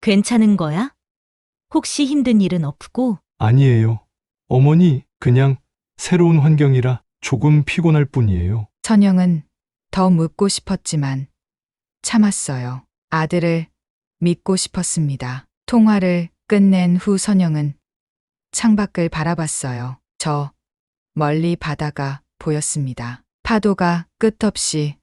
괜찮은 거야? 혹시 힘든 일은 없고? 아니에요. 어머니, 그냥 새로운 환경이라 조금 피곤할 뿐이에요. 선영은 더 묻고 싶었지만 참았어요. 아들을 믿고 싶었습니다. 통화를 끝낸 후 선영은 창밖을 바라봤어요. 저 멀리 바다가 보였습니다. 파도가 끝없이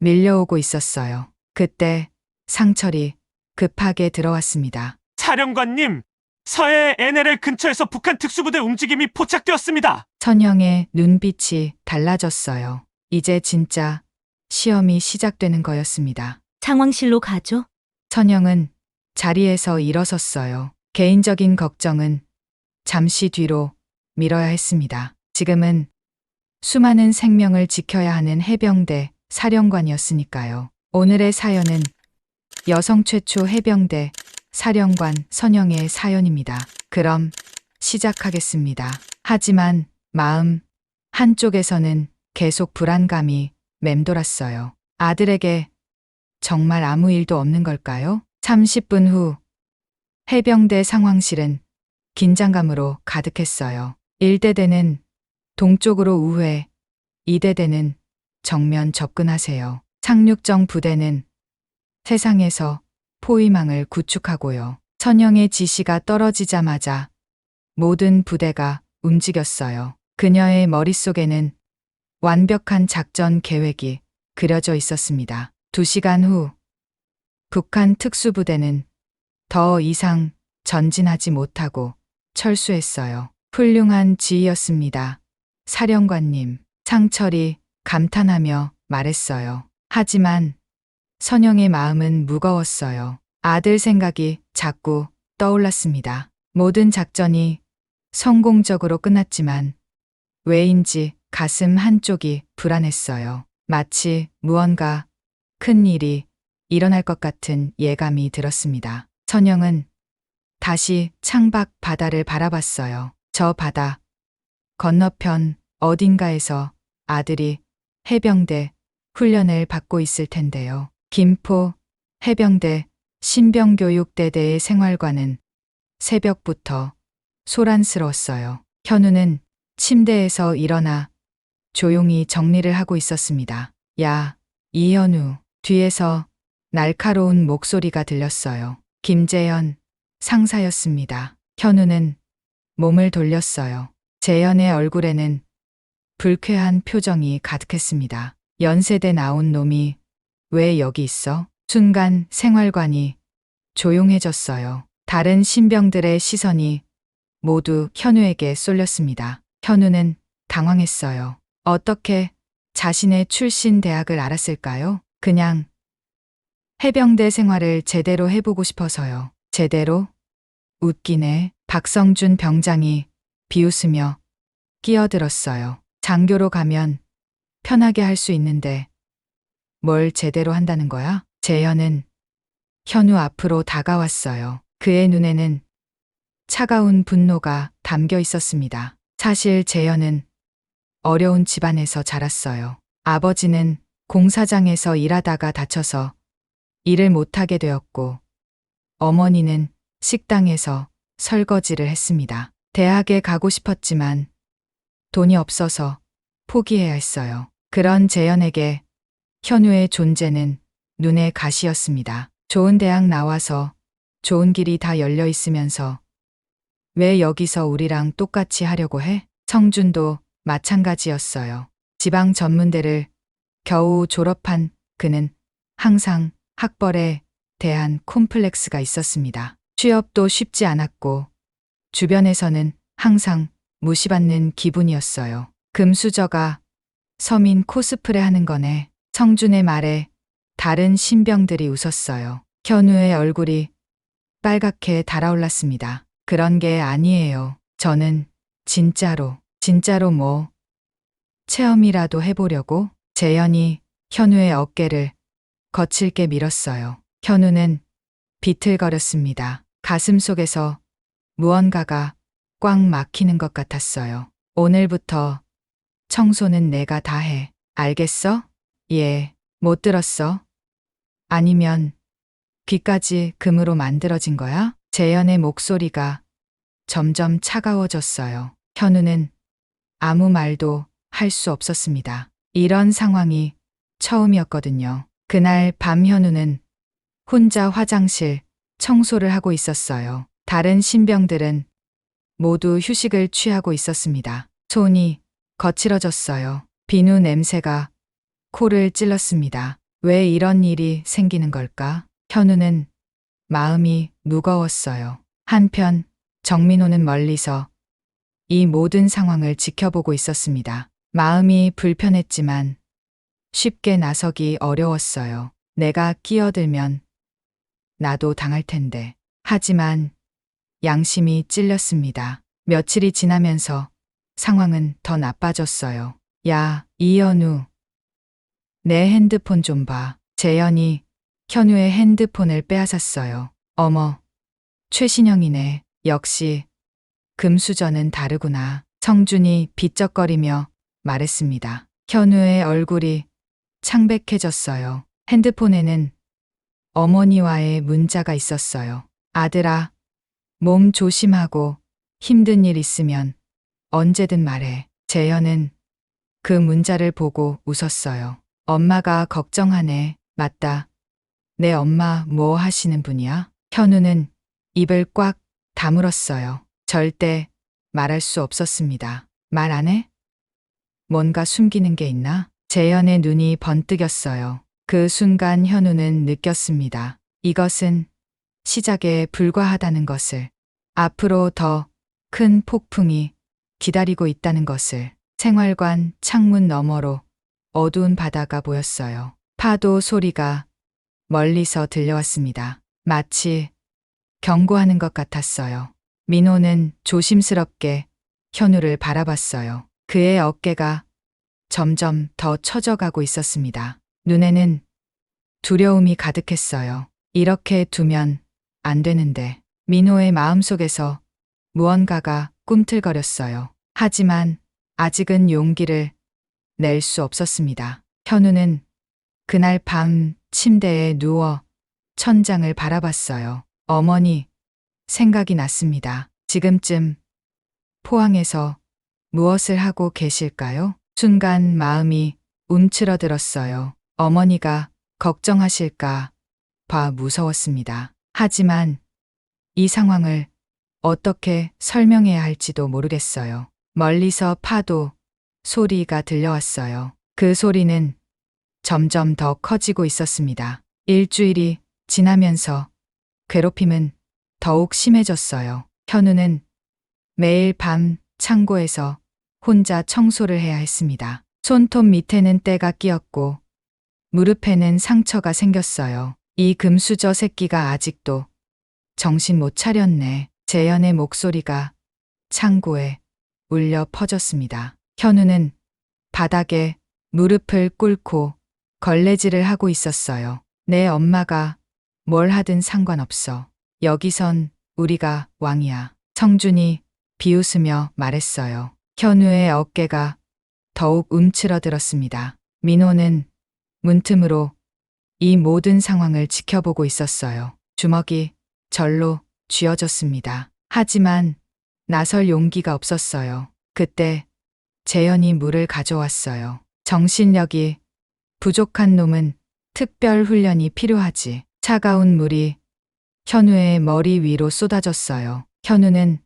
밀려오고 있었어요. 그때 상철이 급하게 들어왔습니다. 사령관님, 서해 NLL 근처에서 북한 특수부대 움직임이 포착되었습니다. 선영의 눈빛이 달라졌어요. 이제 진짜 시험이 시작되는 거였습니다. 상황실로 가죠? 선영은 자리에서 일어섰어요. 개인적인 걱정은 잠시 뒤로 미뤄야 했습니다. 지금은 수많은 생명을 지켜야 하는 해병대 사령관이었으니까요. 오늘의 사연은 여성 최초 해병대 사령관 선영의 사연입니다. 그럼 시작하겠습니다. 하지만 마음 한쪽에서는 계속 불안감이 맴돌았어요. 아들에게 정말 아무 일도 없는 걸까요? 30분 후 해병대 상황실은 긴장감으로 가득했어요. 1대대는 동쪽으로 우회, 2대대는 정면 접근하세요. 상륙정 부대는 세상에서 포위망을 구축하고요. 선영의 지시가 떨어지자마자 모든 부대가 움직였어요. 그녀의 머릿속에는 완벽한 작전 계획이 그려져 있었습니다. 2시간 후 북한 특수부대는 더 이상 전진하지 못하고 철수했어요. 훌륭한 지휘였습니다. 사령관님, 상철이 감탄하며 말했어요. 하지만 선영의 마음은 무거웠어요. 아들 생각이 자꾸 떠올랐습니다. 모든 작전이 성공적으로 끝났지만 왜인지 가슴 한쪽이 불안했어요. 마치 무언가 큰 일이 일어날 것 같은 예감이 들었습니다. 선영은 다시 창밖 바다를 바라봤어요. 저 바다 건너편 어딘가에서 아들이 해병대 훈련을 받고 있을 텐데요. 김포 해병대 신병교육대대의 생활관은 새벽부터 소란스러웠어요. 현우는 침대에서 일어나 조용히 정리를 하고 있었습니다. 야, 이현우. 뒤에서 날카로운 목소리가 들렸어요. 김재현 상사였습니다. 현우는 몸을 돌렸어요. 재현의 얼굴에는 불쾌한 표정이 가득했습니다. 연세대 나온 놈이 왜 여기 있어? 순간 생활관이 조용해졌어요. 다른 신병들의 시선이 모두 현우에게 쏠렸습니다. 현우는 당황했어요. 어떻게 자신의 출신 대학을 알았을까요? 그냥 해병대 생활을 제대로 해보고 싶어서요. 제대로? 웃기네. 박성준 병장이 비웃으며 끼어들었어요. 장교로 가면 편하게 할 수 있는데 뭘 제대로 한다는 거야? 재현은 현우 앞으로 다가왔어요. 그의 눈에는 차가운 분노가 담겨 있었습니다. 사실 재현은 어려운 집안에서 자랐어요. 아버지는 공사장에서 일하다가 다쳐서 일을 못하게 되었고, 어머니는 식당에서 설거지를 했습니다. 대학에 가고 싶었지만 돈이 없어서 포기해야 했어요. 그런 재현에게 현우의 존재는 눈의 가시였습니다. 좋은 대학 나와서 좋은 길이 다 열려 있으면서 왜 여기서 우리랑 똑같이 하려고 해? 성준도 마찬가지였어요. 지방 전문대를 겨우 졸업한 그는 항상 학벌에 대한 콤플렉스가 있었습니다. 취업도 쉽지 않았고 주변에서는 항상 무시받는 기분이었어요. 금수저가 서민 코스프레 하는 거네. 성준의 말에 다른 신병들이 웃었어요. 현우의 얼굴이 빨갛게 달아올랐습니다. 그런 게 아니에요. 저는 진짜로 뭐 체험이라도 해보려고. 재현이 현우의 어깨를 거칠게 밀었어요. 현우는 비틀거렸습니다. 가슴 속에서 무언가가 꽉 막히는 것 같았어요. 오늘부터 청소는 내가 다 해. 알겠어? 예. 못 들었어? 아니면 귀까지 금으로 만들어진 거야? 재현의 목소리가 점점 차가워졌어요. 현우는 아무 말도 할 수 없었습니다. 이런 상황이 처음이었거든요. 그날 밤 현우는 혼자 화장실 청소를 하고 있었어요. 다른 신병들은 모두 휴식을 취하고 있었습니다. 손이 거칠어졌어요. 비누 냄새가 코를 찔렀습니다. 왜 이런 일이 생기는 걸까? 현우는 마음이 무거웠어요. 한편 정민호는 멀리서 이 모든 상황을 지켜보고 있었습니다. 마음이 불편했지만 쉽게 나서기 어려웠어요. 내가 끼어들면 나도 당할 텐데. 하지만 양심이 찔렸습니다. 며칠이 지나면서 상황은 더 나빠졌어요. 야, 이현우. 내 핸드폰 좀 봐. 재현이 현우의 핸드폰을 빼앗았어요. 어머, 최신형이네. 역시 금수저는 다르구나. 성준이 비쩍거리며 말했습니다. 현우의 얼굴이 창백해졌어요. 핸드폰에는 어머니와의 문자가 있었어요. 아들아, 몸 조심하고 힘든 일 있으면 언제든 말해. 재현은 그 문자를 보고 웃었어요. 엄마가 걱정하네. 맞다. 내 엄마 뭐 하시는 분이야? 현우는 입을 꽉 다물었어요. 절대 말할 수 없었습니다. 말 안 해? 뭔가 숨기는 게 있나? 재현의 눈이 번뜩였어요. 그 순간 현우는 느꼈습니다. 이것은 시작에 불과하다는 것을. 앞으로 더 큰 폭풍이 기다리고 있다는 것을. 생활관 창문 너머로 어두운 바다가 보였어요. 파도 소리가 멀리서 들려왔습니다. 마치 경고하는 것 같았어요. 민호는 조심스럽게 현우를 바라봤어요. 그의 어깨가 점점 더 처져가고 있었습니다. 눈에는 두려움이 가득했어요. 이렇게 두면 안 되는데. 민호의 마음속에서 무언가가 꿈틀거렸어요. 하지만 아직은 용기를 낼 수 없었습니다. 현우는 그날 밤 침대에 누워 천장을 바라봤어요. 어머니, 생각이 났습니다. 지금쯤 포항에서 무엇을 하고 계실까요? 순간 마음이 움츠러들었어요. 어머니가 걱정하실까 봐 무서웠습니다. 하지만 이 상황을 어떻게 설명해야 할지도 모르겠어요. 멀리서 파도 소리가 들려왔어요. 그 소리는 점점 더 커지고 있었습니다. 일주일이 지나면서 괴롭힘은 더욱 심해졌어요. 현우는 매일 밤 창고에서 혼자 청소를 해야 했습니다. 손톱 밑에는 때가 끼었고 무릎에는 상처가 생겼어요. 이 금수저 새끼가 아직도 정신 못 차렸네. 재현의 목소리가 창고에 울려 퍼졌습니다. 현우는 바닥에 무릎을 꿇고 걸레질을 하고 있었어요. 내 엄마가 뭘 하든 상관없어. 여기선 우리가 왕이야. 성준이 비웃으며 말했어요. 현우의 어깨가 더욱 움츠러들었습니다. 민호는 문틈으로 이 모든 상황을 지켜보고 있었어요. 주먹이 절로 쥐어졌습니다. 하지만 나설 용기가 없었어요. 그때 재현이 물을 가져왔어요. 정신력이 부족한 놈은 특별 훈련이 필요하지. 차가운 물이 현우의 머리 위로 쏟아졌어요. 현우는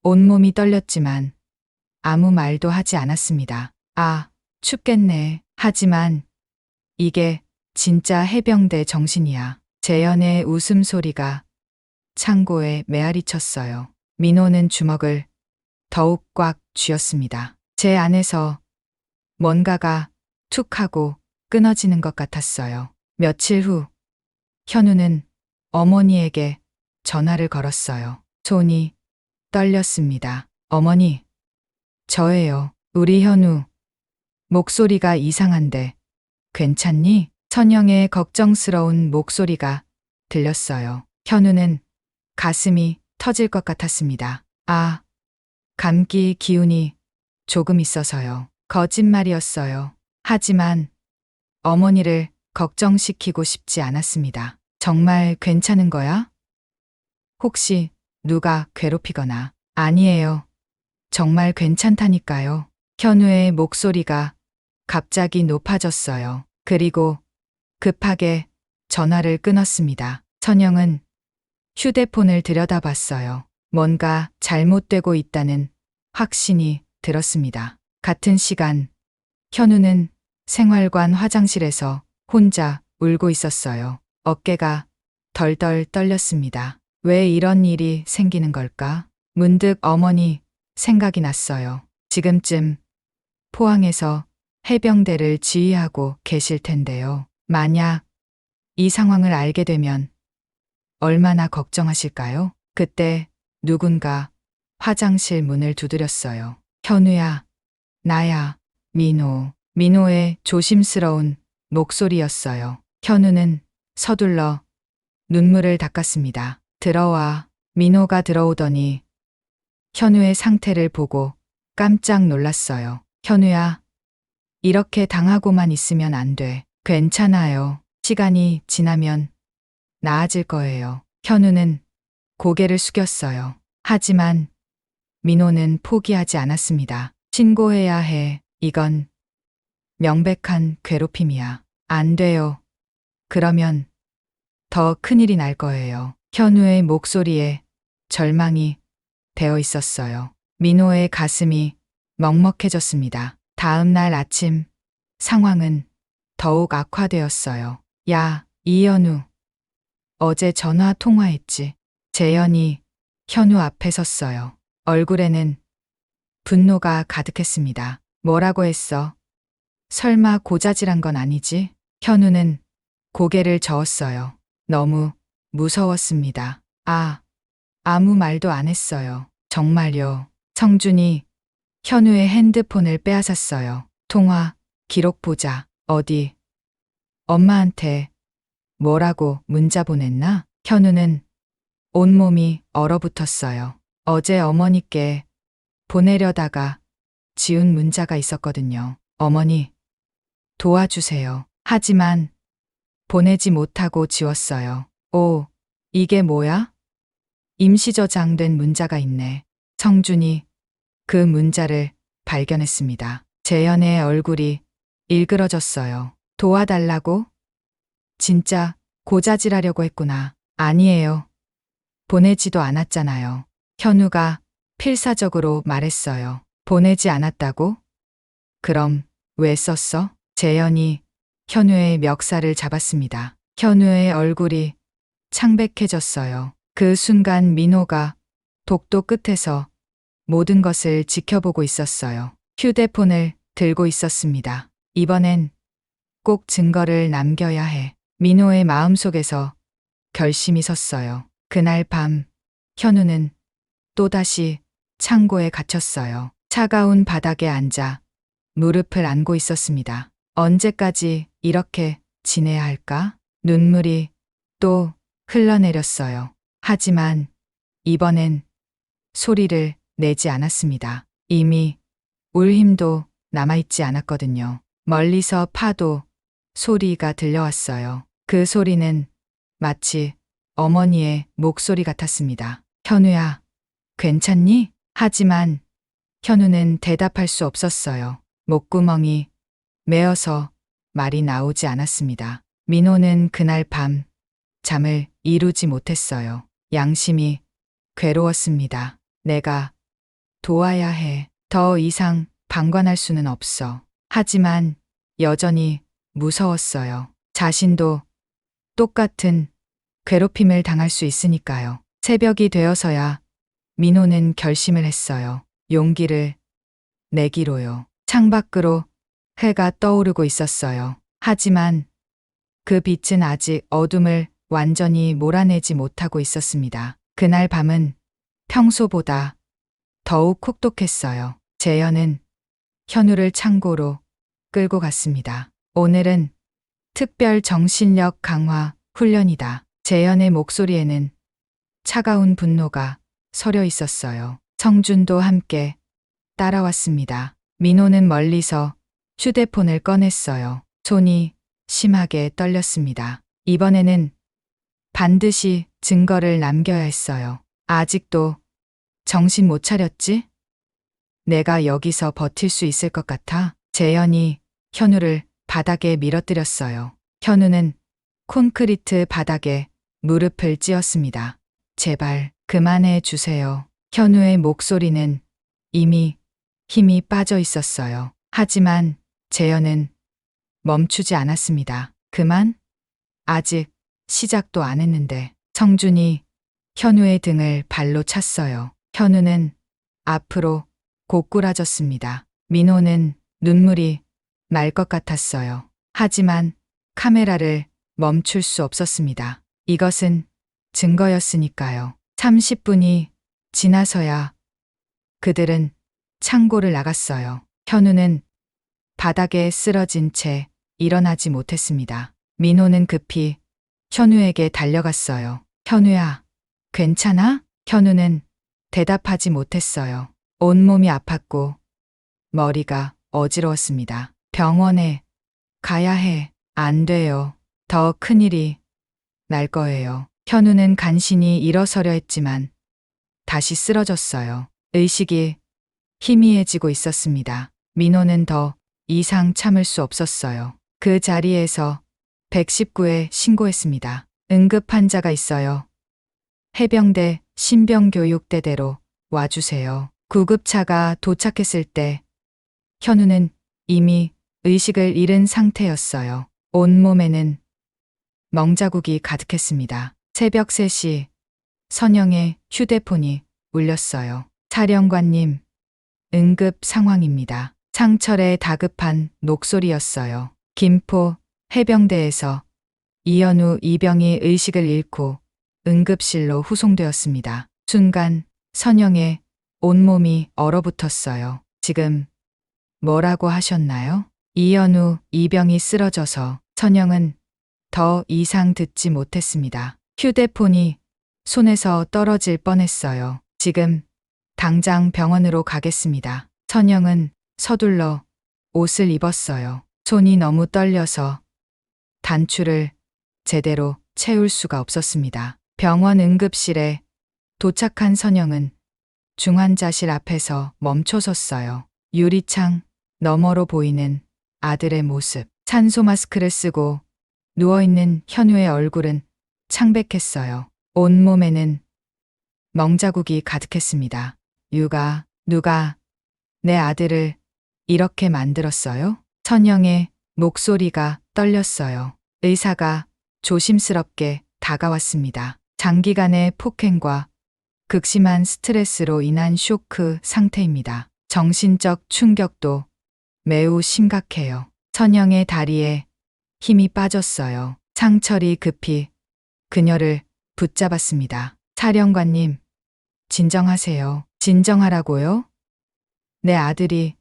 온몸이 떨렸지만 아무 말도 하지 않았습니다. 아, 춥겠네. 하지만 이게 진짜 해병대 정신이야. 재현의 웃음소리가 창고에 메아리 쳤어요. 민호는 주먹을 더욱 꽉 쥐었습니다. 제 안에서 뭔가가 툭 하고 끊어지는 것 같았어요. 며칠 후 현우는 어머니에게 전화를 걸었어요. 손이 떨렸습니다. 어머니, 저예요. 우리 현우. 목소리가 이상한데 괜찮니? 선영의 걱정스러운 목소리가 들렸어요. 현우는 가슴이 터질 것 같았습니다. 아, 감기 기운이 조금 있어서요. 거짓말이었어요. 하지만 어머니를 걱정시키고 싶지 않았습니다. 정말 괜찮은 거야? 혹시 누가 괴롭히거나? 아니에요. 정말 괜찮다니까요. 현우의 목소리가 갑자기 높아졌어요. 그리고 급하게 전화를 끊었습니다. 선영은 휴대폰을 들여다봤어요. 뭔가 잘못되고 있다는 확신이 들었습니다. 같은 시간, 현우는 생활관 화장실에서 혼자 울고 있었어요. 어깨가 덜덜 떨렸습니다. 왜 이런 일이 생기는 걸까? 문득 어머니 생각이 났어요. 지금쯤 포항에서 해병대를 지휘하고 계실 텐데요. 만약 이 상황을 알게 되면 얼마나 걱정하실까요? 그때 누군가 화장실 문을 두드렸어요. 현우야, 나야, 민호. 민호의 조심스러운 목소리였어요. 현우는 서둘러 눈물을 닦았습니다. 들어와. 민호가 들어오더니 현우의 상태를 보고 깜짝 놀랐어요. 현우야, 이렇게 당하고만 있으면 안 돼. 괜찮아요. 시간이 지나면 나아질 거예요. 현우는 고개를 숙였어요. 하지만 민호는 포기하지 않았습니다. 신고해야 해. 이건 명백한 괴롭힘이야. 안 돼요. 그러면 더 큰일이 날 거예요. 현우의 목소리에 절망이 배어 있었어요. 민호의 가슴이 먹먹해졌습니다. 다음 날 아침 상황은 더욱 악화되었어요. 야, 이현우. 어제 전화 통화했지. 재현이 현우 앞에 섰어요. 얼굴에는 분노가 가득했습니다. 뭐라고 했어? 설마 고자질한 건 아니지? 현우는 고개를 저었어요. 너무 무서웠습니다. 아무 말도 안 했어요. 정말요. 성준이 현우의 핸드폰을 빼앗았어요. 통화 기록 보자. 어디? 엄마한테 뭐라고 문자 보냈나? 현우는 온몸이 얼어붙었어요. 어제 어머니께 보내려다가 지운 문자가 있었거든요. 어머니, 도와주세요. 하지만 보내지 못하고 지웠어요. 오, 이게 뭐야? 임시 저장된 문자가 있네. 성준이 그 문자를 발견했습니다. 재현의 얼굴이 일그러졌어요. 도와달라고? 진짜 고자질하려고 했구나. 아니에요. 보내지도 않았잖아요. 현우가 필사적으로 말했어요. 보내지 않았다고? 그럼 왜 썼어? 재현이 현우의 멱살을 잡았습니다. 현우의 얼굴이 창백해졌어요. 그 순간 민호가 독도 끝에서 모든 것을 지켜보고 있었어요. 휴대폰을 들고 있었습니다. 이번엔 꼭 증거를 남겨야 해. 민호의 마음속에서 결심이 섰어요. 그날 밤 현우는 또다시 창고에 갇혔어요. 차가운 바닥에 앉아 무릎을 안고 있었습니다. 언제까지 이렇게 지내야 할까? 눈물이 또 흘러내렸어요. 하지만 이번엔 소리를 내지 않았습니다. 이미 울 힘도 남아있지 않았거든요. 멀리서 파도 소리가 들려왔어요. 그 소리는 마치 어머니의 목소리 같았습니다. 현우야, 괜찮니? 하지만 현우는 대답할 수 없었어요. 목구멍이 메어서 말이 나오지 않았습니다. 민호는 그날 밤 잠을 이루지 못했어요. 양심이 괴로웠습니다. 내가 도와야 해. 더 이상 방관할 수는 없어. 하지만 여전히 무서웠어요. 자신도 똑같은 괴롭힘을 당할 수 있으니까요. 새벽이 되어서야 민호는 결심을 했어요. 용기를 내기로요. 창밖으로 해가 떠오르고 있었어요. 하지만 그 빛은 아직 어둠을 완전히 몰아내지 못하고 있었습니다. 그날 밤은 평소보다 더욱 혹독했어요. 재현은 현우를 창고로 끌고 갔습니다. 오늘은 특별 정신력 강화 훈련이다. 재현의 목소리에는 차가운 분노가 서려 있었어요. 성준도 함께 따라왔습니다. 민호는 멀리서 휴대폰을 꺼냈어요. 손이 심하게 떨렸습니다. 이번에는 반드시 증거를 남겨야 했어요. 아직도 정신 못 차렸지? 내가 여기서 버틸 수 있을 것 같아. 재현이 현우를 바닥에 밀어뜨렸어요. 현우는 콘크리트 바닥에 무릎을 찧었습니다. 제발 그만해 주세요. 현우의 목소리는 이미 힘이 빠져 있었어요. 하지만 재현은 멈추지 않았습니다. 그만? 아직 시작도 안 했는데. 성준이 현우의 등을 발로 찼어요. 현우는 앞으로 고꾸라졌습니다. 민호는 눈물이 날 것 같았어요. 하지만 카메라를 멈출 수 없었습니다. 이것은 증거였으니까요. 30분이 지나서야 그들은 창고를 나갔어요. 현우는 바닥에 쓰러진 채 일어나지 못했습니다. 민호는 급히 현우에게 달려갔어요. 현우야, 괜찮아? 현우는 대답하지 못했어요. 온몸이 아팠고 머리가 어지러웠습니다. 병원에 가야 해. 안 돼요. 더 큰일이 날 거예요. 현우는 간신히 일어서려 했지만 다시 쓰러졌어요. 의식이 희미해지고 있었습니다. 민호는 더 이상 참을 수 없었어요. 그 자리에서 119에 신고했습니다. 응급 환자가 있어요. 해병대 신병교육대대로 와주세요. 구급차가 도착했을 때 현우는 이미 의식을 잃은 상태였어요. 온몸에는 멍자국이 가득했습니다. 새벽 3시 선영의 휴대폰이 울렸어요. 사령관님, 응급 상황입니다. 상철의 다급한 목소리였어요. 김포 해병대에서 이현우 이병이 의식을 잃고 응급실로 후송되었습니다. 순간 선영의 온몸이 얼어붙었어요. 지금 뭐라고 하셨나요? 이현우 이병이 쓰러져서. 선영은 더 이상 듣지 못했습니다. 휴대폰이 손에서 떨어질 뻔했어요. 지금 당장 병원으로 가겠습니다. 선영은 서둘러 옷을 입었어요. 손이 너무 떨려서 단추를 제대로 채울 수가 없었습니다. 병원 응급실에 도착한 선영은 중환자실 앞에서 멈춰섰어요. 유리창 너머로 보이는 아들의 모습. 산소 마스크를 쓰고 누워있는 현우의 얼굴은 창백했어요. 온몸에는 멍자국이 가득했습니다. 누가 내 아들을 이렇게 만들었어요? 선영의 목소리가 떨렸어요. 의사가 조심스럽게 다가왔습니다. 장기간의 폭행과 극심한 스트레스로 인한 쇼크 상태입니다. 정신적 충격도 매우 심각해요. 선영의 다리에 힘이 빠졌어요. 상철이 급히 그녀를 붙잡았습니다. 사령관님, 진정하세요. 진정하라고요? 내 아들이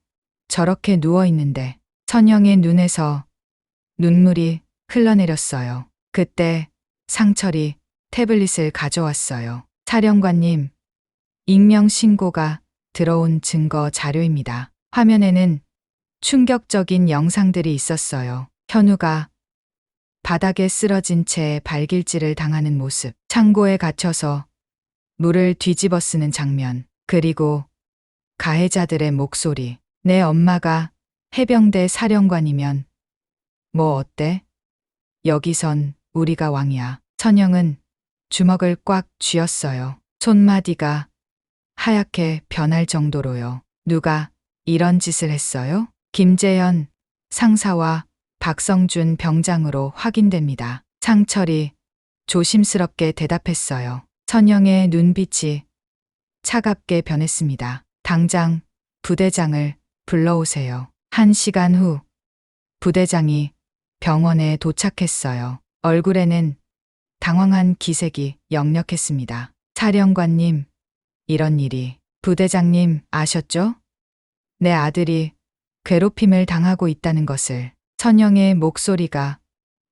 저렇게 누워있는데. 선영의 눈에서 눈물이 흘러내렸어요. 그때 상철이 태블릿을 가져왔어요. 사령관님, 익명 신고가 들어온 증거 자료입니다. 화면에는 충격적인 영상들이 있었어요. 현우가 바닥에 쓰러진 채 발길질을 당하는 모습, 창고에 갇혀서 물을 뒤집어 쓰는 장면, 그리고 가해자들의 목소리. 내 엄마가 해병대 사령관이면 뭐 어때? 여기선 우리가 왕이야. 선영은 주먹을 꽉 쥐었어요. 손마디가 하얗게 변할 정도로요. 누가 이런 짓을 했어요? 김재현 상사와 박성준 병장으로 확인됩니다. 상철이 조심스럽게 대답했어요. 선영의 눈빛이 차갑게 변했습니다. 당장 부대장을 불러오세요. 1시간 후 부대장이 병원에 도착했어요. 얼굴에는 당황한 기색이 역력했습니다. 사령관님, 이런 일이. 부대장님 아셨죠? 내 아들이 괴롭힘을 당하고 있다는 것을. 선영의 목소리가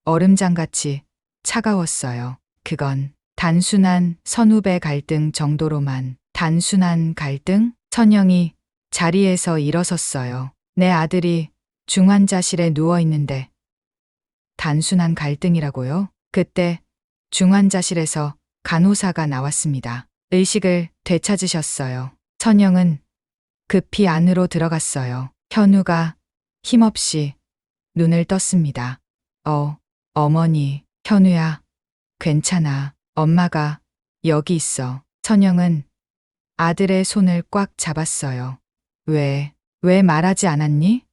얼음장같이 차가웠어요. 그건 단순한 선후배 갈등 정도로만. 단순한 갈등? 선영이 자리에서 일어섰어요. 내 아들이 중환자실에 누워 있는데 단순한 갈등이라고요? 그때 중환자실에서 간호사가 나왔습니다. 의식을 되찾으셨어요. 천영은 급히 안으로 들어갔어요. 현우가 힘없이 눈을 떴습니다. 어머니, 현우야, 괜찮아. 엄마가 여기 있어. 천영은 아들의 손을 꽉 잡았어요. 왜 말하지 않았니?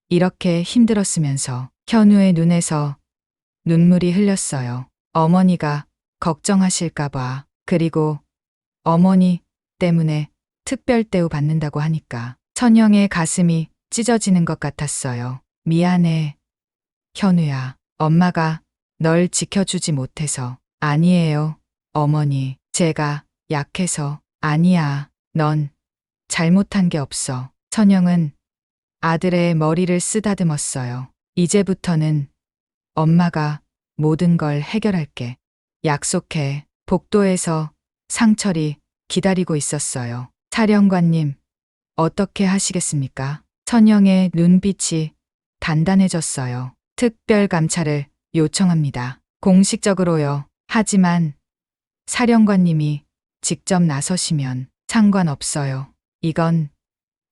이렇게 힘들었으면서. 현우의 눈에서 눈물이 흘렸어요. 어머니가 걱정하실까봐. 그리고 어머니 때문에 특별 대우 받는다고 하니까 천영의 가슴이 찢어지는 것 같았어요. 미안해, 현우야. 엄마가 널 지켜주지 못해서. 아니에요, 어머니. 제가 약해서. 아니야, 넌 잘못한 게 없어. 천영은 아들의 머리를 쓰다듬었어요. 이제부터는 엄마가 모든 걸 해결할게. 약속해. 복도에서 상철이 기다리고 있었어요. 사령관님, 어떻게 하시겠습니까? 천영의 눈빛이 단단해졌어요. 특별 감찰을 요청합니다. 공식적으로요. 하지만 사령관님이 직접 나서시면 상관없어요. 이건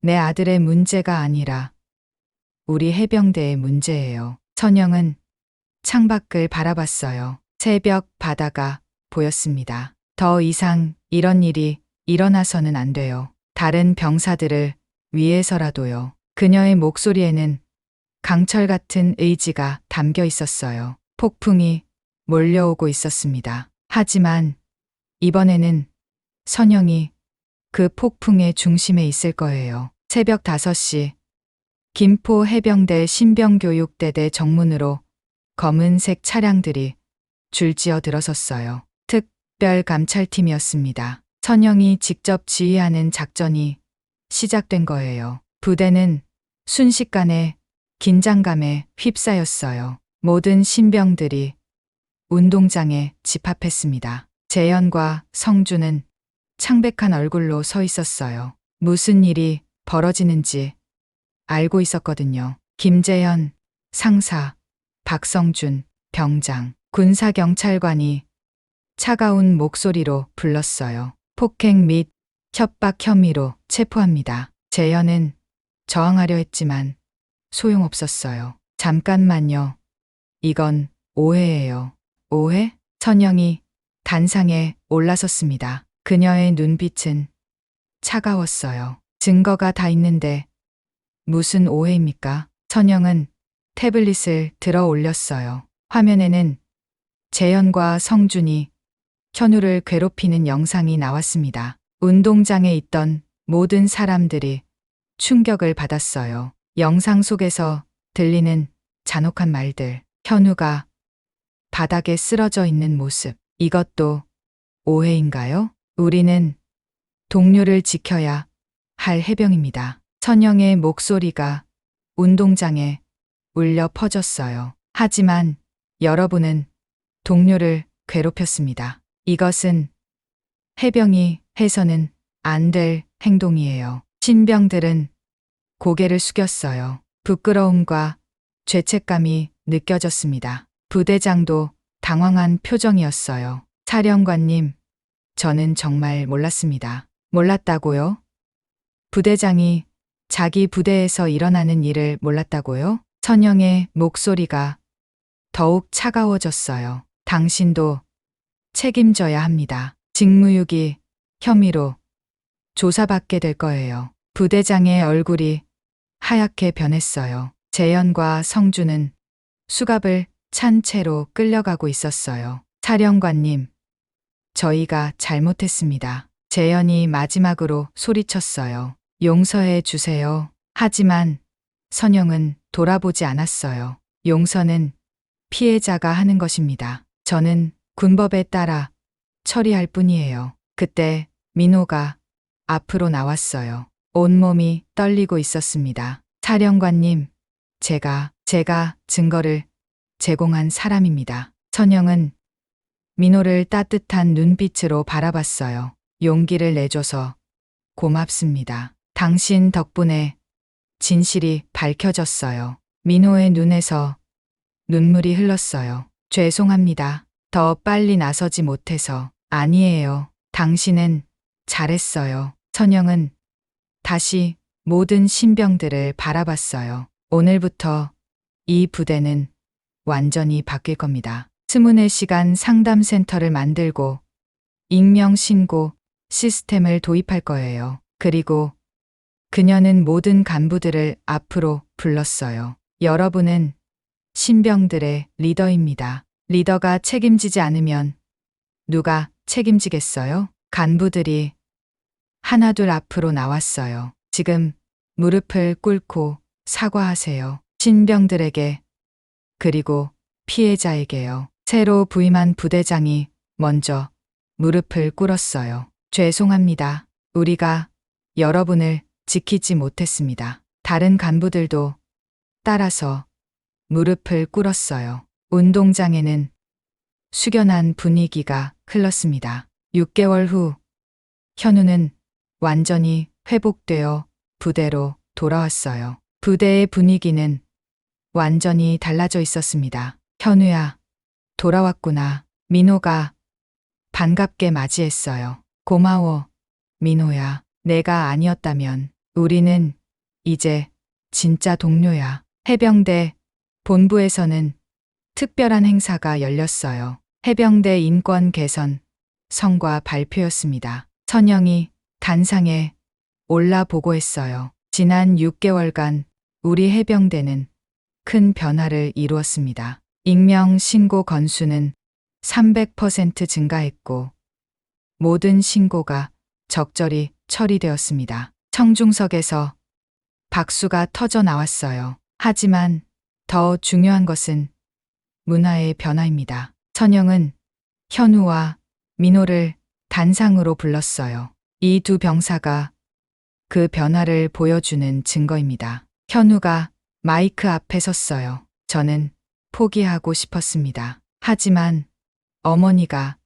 내 아들의 문제가 아니라 우리 해병대의 문제예요. 천영은 창밖을 바라봤어요. 새벽 바다가 보였습니다. 더 이상 이런 일이 일어나서는 안 돼요. 다른 병사들을 위해서라도요. 그녀의 목소리에는 강철 같은 의지가 담겨 있었어요. 폭풍이 몰려오고 있었습니다. 하지만 이번에는 선영이 그 폭풍의 중심에 있을 거예요. 새벽 5시 김포 해병대 신병교육대대 정문으로 검은색 차량들이 줄지어 들어섰어요. 특별 감찰팀이었습니다. 선영이 직접 지휘하는 작전이 시작된 거예요. 부대는 순식간에 긴장감에 휩싸였어요. 모든 신병들이 운동장에 집합했습니다. 재현과 성주는 창백한 얼굴로 서 있었어요. 무슨 일이 벌어지는지 알고 있었거든요. 김재현 상사, 박성준 병장, 군사경찰관이 차가운 목소리로 불렀어요. 폭행 및 협박 혐의로 체포합니다. 재현은 저항하려 했지만 소용없었어요. 잠깐만요. 이건 오해예요. 오해? 천영이 단상에 올라섰습니다. 그녀의 눈빛은 차가웠어요. 증거가 다 있는데 무슨 오해입니까? 천영은 태블릿을 들어 올렸어요. 화면에는 재현과 성준이 현우를 괴롭히는 영상이 나왔습니다. 운동장에 있던 모든 사람들이 충격을 받았어요. 영상 속에서 들리는 잔혹한 말들, 현우가 바닥에 쓰러져 있는 모습, 이것도 오해인가요? 우리는 동료를 지켜야 할 해병입니다. 천영의 목소리가 운동장에 울려 퍼졌어요. 하지만 여러분은 동료를 괴롭혔습니다. 이것은 해병이 해서는 안 될 행동이에요. 신병들은 고개를 숙였어요. 부끄러움과 죄책감이 느껴졌습니다. 부대장도 당황한 표정이었어요. 사령관님, 저는 정말 몰랐습니다. 몰랐다고요? 부대장이 자기 부대에서 일어나는 일을 몰랐다고요? 천영의 목소리가 더욱 차가워졌어요. 당신도 책임져야 합니다. 직무유기 혐의로 조사받게 될 거예요. 부대장의 얼굴이 하얗게 변했어요. 재현과 성주는 수갑을 찬 채로 끌려가고 있었어요. 사령관님, 저희가 잘못했습니다. 재현이 마지막으로 소리쳤어요. 용서해 주세요. 하지만 선영은 돌아보지 않았어요. 용서는 피해자가 하는 것입니다. 저는 군법에 따라 처리할 뿐이에요. 그때 민호가 앞으로 나왔어요. 온몸이 떨리고 있었습니다. 사령관님, 제가 증거를 제공한 사람입니다. 선영은 민호를 따뜻한 눈빛으로 바라봤어요. 용기를 내줘서 고맙습니다. 당신 덕분에 진실이 밝혀졌어요. 민호의 눈에서 눈물이 흘렀어요. 죄송합니다. 더 빨리 나서지 못해서. 아니에요. 당신은 잘했어요. 천영은 다시 모든 신병들을 바라봤어요. 오늘부터 이 부대는 완전히 바뀔 겁니다. 24시간 상담센터를 만들고 익명 신고 시스템을 도입할 거예요. 그리고 그녀는 모든 간부들을 앞으로 불렀어요. 여러분은 신병들의 리더입니다. 리더가 책임지지 않으면 누가 책임지겠어요? 간부들이 하나둘 앞으로 나왔어요. 지금 무릎을 꿇고 사과하세요. 신병들에게 그리고 피해자에게요. 새로 부임한 부대장이 먼저 무릎을 꿇었어요. 죄송합니다. 우리가 여러분을 지키지 못했습니다. 다른 간부들도 따라서 무릎을 꿇었어요. 운동장에는 숙연한 분위기가 흘렀습니다. 6개월 후 현우는 완전히 회복되어 부대로 돌아왔어요. 부대의 분위기는 완전히 달라져 있었습니다. 현우야, 돌아왔구나. 민호가 반갑게 맞이했어요. 고마워, 민호야. 내가 아니었다면 우리는 이제 진짜 동료야. 해병대 본부에서는 특별한 행사가 열렸어요. 해병대 인권 개선 성과 발표였습니다. 천영이 단상에 올라 보고했어요. 지난 6개월간 우리 해병대는 큰 변화를 이루었습니다. 익명 신고 건수는 300% 증가했고 모든 신고가 적절히 처리되었습니다. 청중석에서 박수가 터져 나왔어요. 하지만 더 중요한 것은 문화의 변화입니다. 천영은 현우와 민호를 단상으로 불렀어요. 이 두 병사가 그 변화를 보여주는 증거입니다. 현우가 마이크 앞에 섰어요. 저는 포기하고 싶었습니다. 하지만 어머니가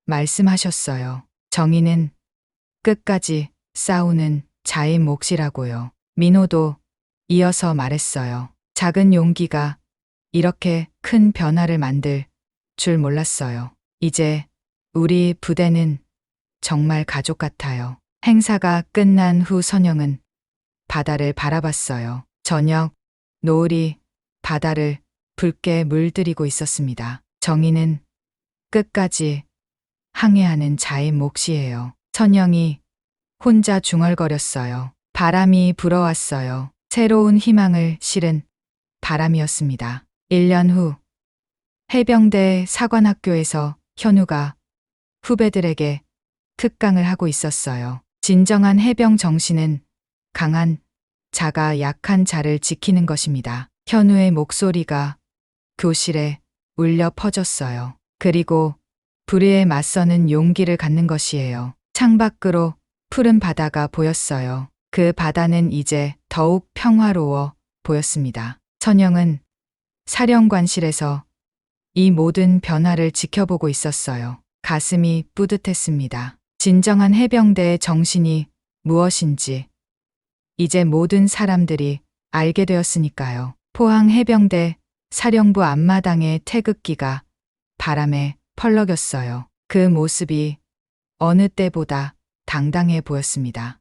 말씀하셨어요. 정의는 끝까지 싸우는 자의 몫이라고요. 민호도 이어서 말했어요. 작은 용기가 이렇게 큰 변화를 만들 줄 몰랐어요. 이제 우리 부대는 정말 가족 같아요. 행사가 끝난 후 선영은 바다를 바라봤어요. 저녁 노을이 바다를 붉게 물들이고 있었습니다. 정의는 끝까지 항해하는 자의 몫이에요. 선영이 혼자 중얼거렸어요. 바람이 불어왔어요. 새로운 희망을 실은 바람이었습니다. 1년 후 해병대 사관학교에서 현우가 후배들에게 특강을 하고 있었어요. 진정한 해병 정신은 강한 자가 약한 자를 지키는 것입니다. 현우의 목소리가 교실에 울려 퍼졌어요. 그리고 불의에 맞서는 용기를 갖는 것이에요. 창밖으로 푸른 바다가 보였어요. 그 바다는 이제 더욱 평화로워 보였습니다. 천영은 사령관실에서 이 모든 변화를 지켜보고 있었어요. 가슴이 뿌듯했습니다. 진정한 해병대의 정신이 무엇인지 이제 모든 사람들이 알게 되었으니까요. 포항 해병대 사령부 앞마당의 태극기가 바람에 펄럭였어요. 그 모습이 어느 때보다 당당해 보였습니다.